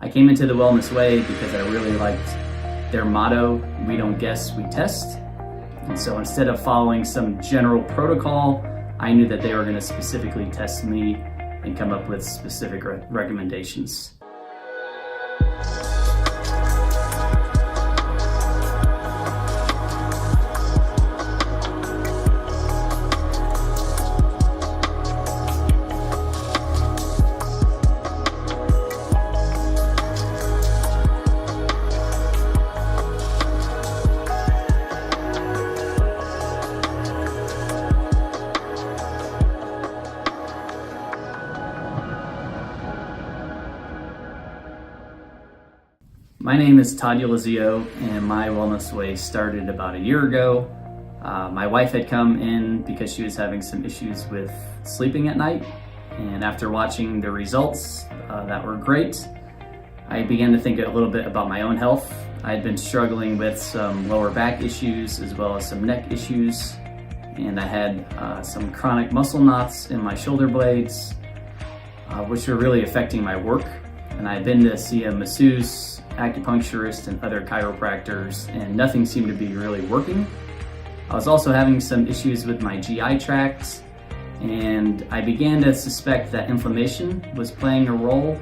I came into the Wellness Way because I really liked their motto, "We don't guess, we test." And so instead of following some general protocol, I knew that they were going to specifically test me and come up with specific recommendations. My name is Todd and my Wellness Way started about a year ago. My wife had come in because she was having some issues with sleeping at night, and after watching the results that were great, I began to think a little bit about my own health. I had been struggling with some lower back issues as well as some neck issues, and I had some chronic muscle knots in my shoulder blades, which were really affecting my work. And I had been to see a masseuse, acupuncturist, and other chiropractors, and nothing seemed to be really working. I was also having some issues with my GI tract, and I began to suspect that inflammation was playing a role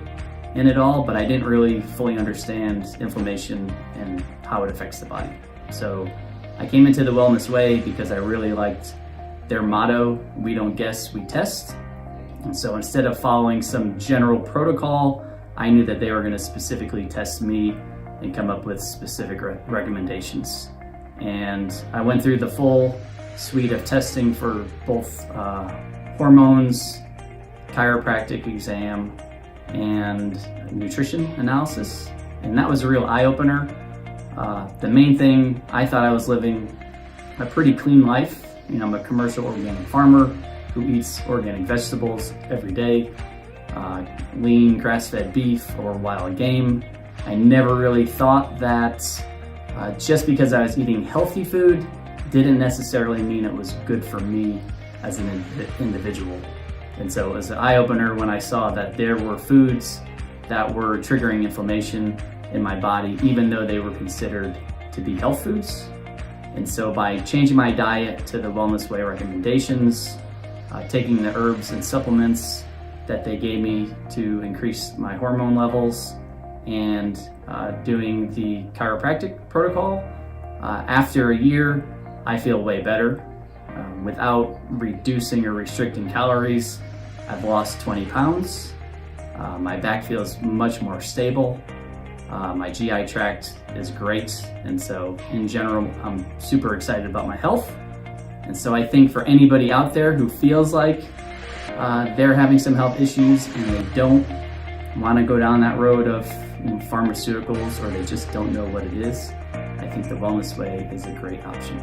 in it all, but I didn't really fully understand inflammation and how it affects the body. So I came into the Wellness Way because I really liked their motto, "We don't guess, we test." And so instead of following some general protocol, I knew that they were going to specifically test me and come up with specific recommendations. And I went through the full suite of testing for both hormones, chiropractic exam, and nutrition analysis. And that was a real eye-opener. The main thing, I thought I was living a pretty clean life. I'm a commercial organic farmer who eats organic vegetables every day. Lean grass-fed beef or wild game. I never really thought that just because I was eating healthy food didn't necessarily mean it was good for me as an individual. And so it was an eye-opener when I saw that there were foods that were triggering inflammation in my body, even though they were considered to be health foods. And so by changing my diet to the Wellness Way recommendations, taking the herbs and supplements that they gave me to increase my hormone levels, and doing the chiropractic protocol, after a year, I feel way better. Without reducing or restricting calories, I've lost 20 pounds. My back feels much more stable. My GI tract is great. And so in general, I'm super excited about my health. And so I think for anybody out there who feels like they're having some health issues and they don't want to go down that road of pharmaceuticals, or they just don't know what it is, I think the Wellness Way is a great option.